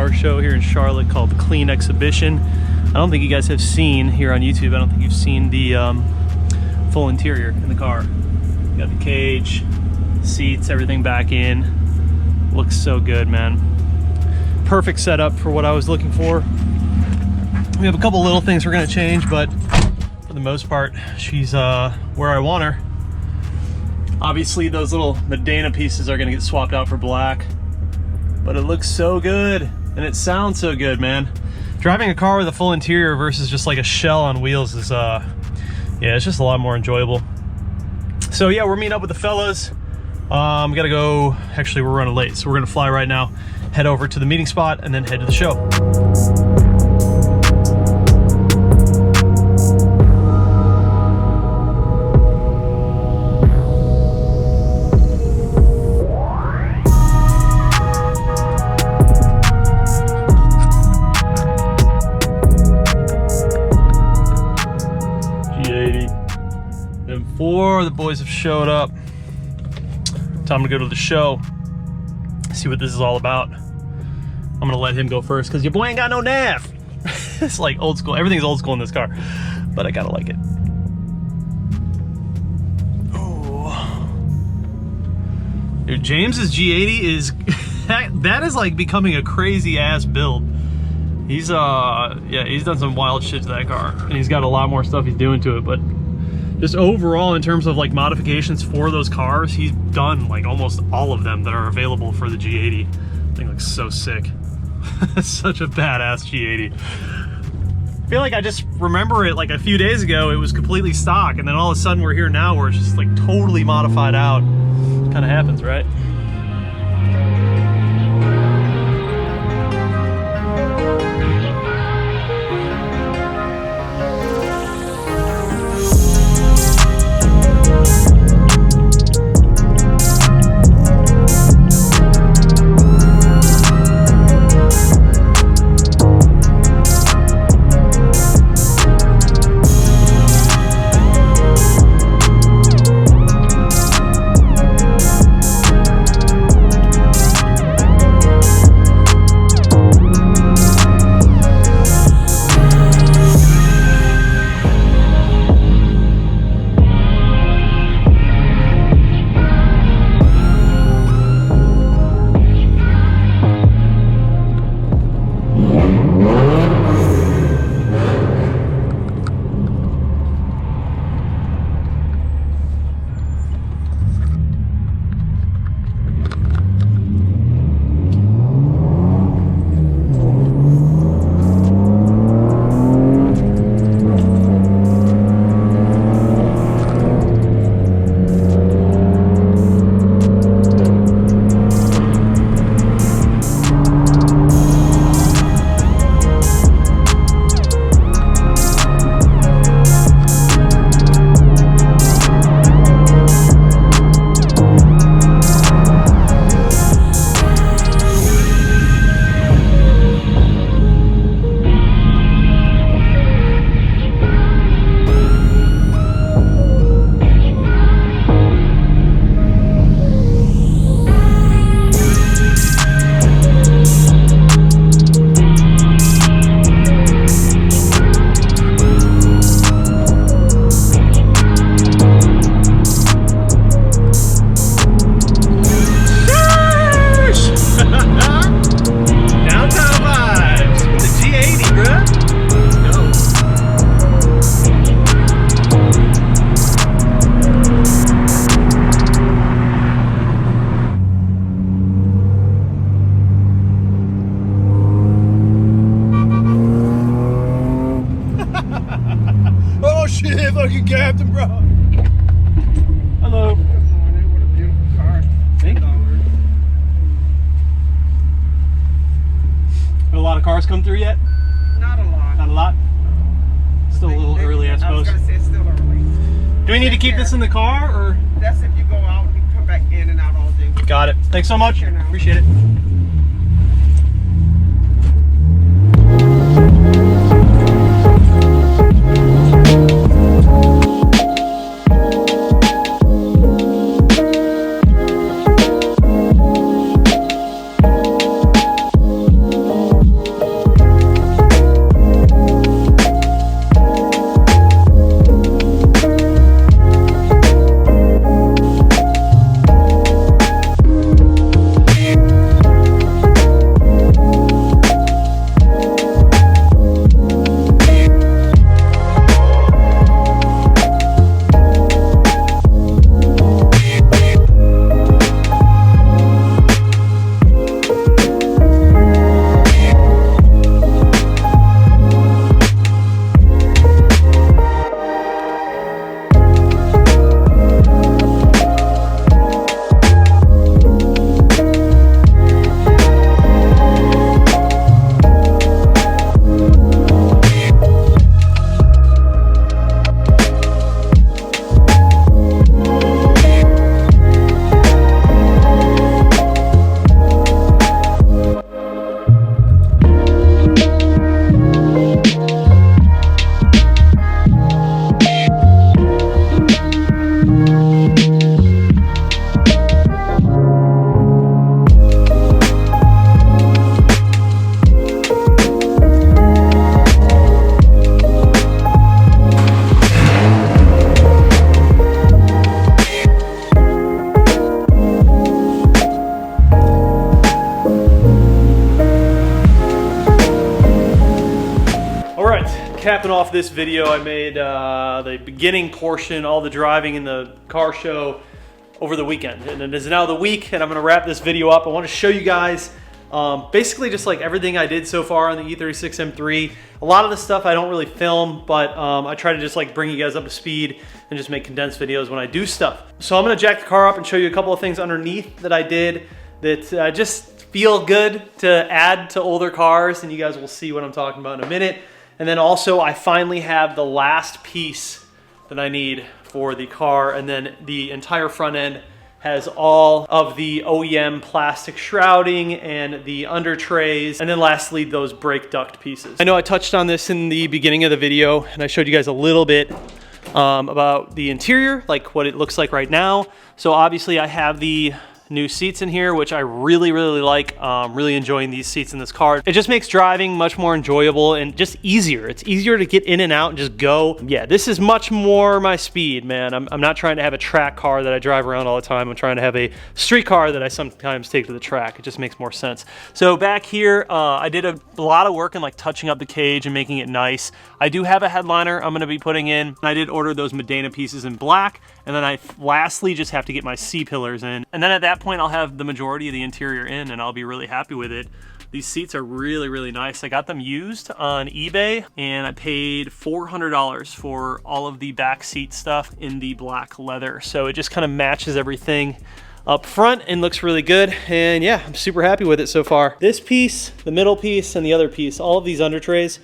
car show here in Charlotte called Clean Exhibition. I don't think you guys have seen here on YouTube, I don't think you've seen the full interior in the car. You got the cage, seats, everything back in. Looks so good, man. Perfect setup for what I was looking for. We have a couple little things we're gonna change, but for the most part, she's where I want her. Obviously, those little Medina pieces are gonna get swapped out for black, but it looks so good and it sounds so good, man. Driving a car with a full interior versus just like a shell on wheels is, yeah, it's just a lot more enjoyable. So yeah, we're meeting up with the fellas. We gotta go, actually we're running late, so we're gonna fly right now, head over to the meeting spot and then head to the show. M4, the boys have showed up. Time to go to the show, see what this is all about. I'm gonna let him go first because your boy ain't got no nav. It's like old school. Everything's old school in this car, but I gotta like it. Oh, dude, James's G80 is that is like becoming a crazy ass build. He's yeah, he's done some wild shit to that car, and he's got a lot more stuff he's doing to it, but just overall, in terms of like modifications for those cars, he's done like almost all of them that are available for the G80. I think looks so sick. Such a badass G80. I feel like I just remember it like a few days ago, it was completely stock, and then all of a sudden we're here now where it's just like totally modified out. Kind of happens, right? Shit, fucking captain, bro. Hello. Good morning. What a beautiful car. Thank you. Have a lot of cars come through yet? Not a lot. Not a lot? Still a little early, I suppose. I was gonna say it's still early. Do we need to keep this in the car, or? That's if you go out and come back in and out all day. Got it. Thanks so much. Take care now. Appreciate it. off this video, I made the beginning portion, all the driving in the car show over the weekend. And it is now the week, and I'm gonna wrap this video up. I wanna show you guys basically just like everything I did so far on the E36 M3. A lot of the stuff I don't really film, but I try to just like bring you guys up to speed and just make condensed videos when I do stuff. So I'm gonna jack the car up and show you a couple of things underneath that I did that just feel good to add to older cars, and you guys will see what I'm talking about in a minute. And then also I finally have the last piece that I need for the car, and then the entire front end has all of the OEM plastic shrouding and the under trays, and then lastly those brake duct pieces. I know I touched on this in the beginning of the video, and I showed you guys a little bit about the interior, like what it looks like right now. So obviously I have the new seats in here, which I really like. Really enjoying these seats in this car. It just makes driving much more enjoyable and just easier. It's easier to get in and out and just go. Yeah, this is much more my speed, man. I'm not trying to have a track car that I drive around all the time. I'm trying to have a street car that I sometimes take to the track. It just makes more sense. So back here, I did a lot of work in like touching up the cage and making it nice. I do have a headliner I'm gonna be putting in. I did order those Medina pieces in black, and then I lastly just have to get my C-pillars in. And then at that point, I'll have the majority of the interior in, and I'll be really happy with it. These seats are really nice. I got them used on eBay, and I paid $400 for all of the back seat stuff in the black leather. So it just kind of matches everything up front and looks really good. And yeah, I'm super happy with it so far. This piece, the middle piece, and the other piece, all of these under trays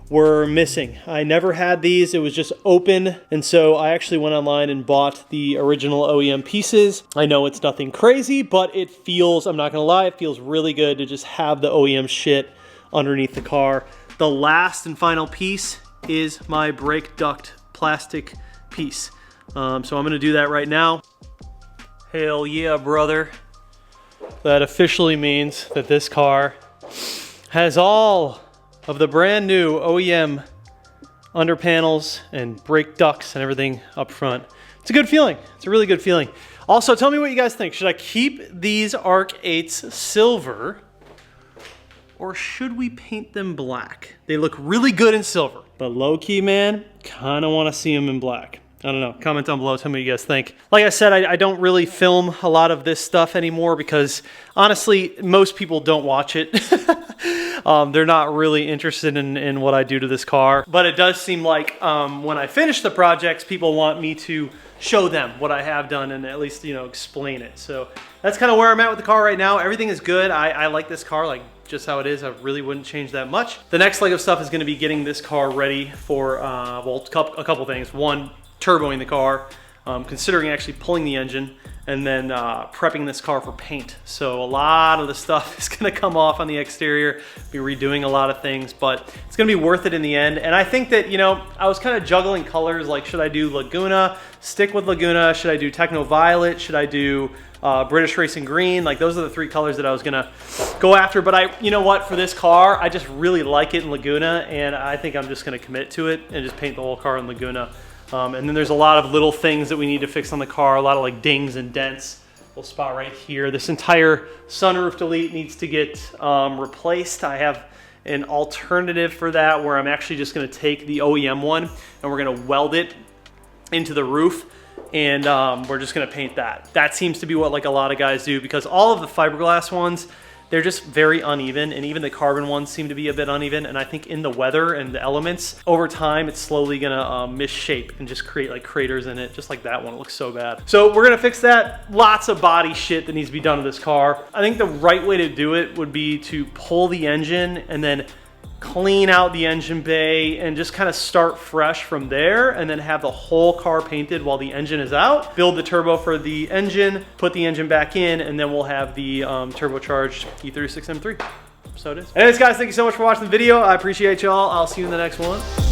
were missing. I never had these. It was just open, and so I actually went online and bought the original OEM pieces. I know it's nothing crazy, but it feels, I'm not gonna lie, it feels really good to just have the OEM shit underneath the car. The last and final piece is my brake duct plastic piece. So I'm gonna do that right now. Hell yeah, brother. That officially means that this car has all of the brand new OEM under panels and brake ducts and everything up front. It's a good feeling. It's a really good feeling. Also, tell me what you guys think. Should I keep these ARC 8s silver, or should we paint them black? They look really good in silver, but low-key, man, kind of want to see them in black. I don't know. Comment down below. Tell me what you guys think. Like I said, I don't really film a lot of this stuff anymore because honestly, most people don't watch it. They're not really interested in what I do to this car. But it does seem like when I finish the projects, people want me to show them what I have done and at least, you know, explain it. So that's kind of where I'm at with the car right now. Everything is good. I like this car like just how it is. I really wouldn't change that much. The next leg of stuff is going to be getting this car ready for, well, a couple things. One, turboing the car, considering actually pulling the engine, and then prepping this car for paint. So a lot of the stuff is gonna come off on the exterior, be redoing a lot of things, but it's gonna be worth it in the end. And I think that, you know, I was kind of juggling colors, like should I do Laguna, stick with Laguna, should I do Techno Violet, should I do British Racing Green? Like those are the three colors that I was gonna go after, but you know what, for this car, I just really like it in Laguna, and I think I'm just gonna commit to it and just paint the whole car in Laguna. And then there's a lot of little things that we need to fix on the car, a lot of like dings and dents. Little spot right here. This entire sunroof delete needs to get replaced. I have an alternative for that where I'm actually just gonna take the OEM one and we're gonna weld it into the roof, and we're just gonna paint that. That seems to be what like a lot of guys do, because all of the fiberglass ones, they're just very uneven, and even the carbon ones seem to be a bit uneven, and I think in the weather and the elements, over time, it's slowly gonna misshape and just create like craters in it, just like that one. It looks so bad. So we're gonna fix that. Lots of body shit that needs to be done to this car. I think the right way to do it would be to pull the engine and then clean out the engine bay and just kind of start fresh from there, and then have the whole car painted while the engine is out. Build the turbo for the engine, put the engine back in, and then we'll have the turbocharged E36 M3. So it is. Anyways, guys, thank you so much for watching the video. I appreciate y'all. I'll see you in the next one.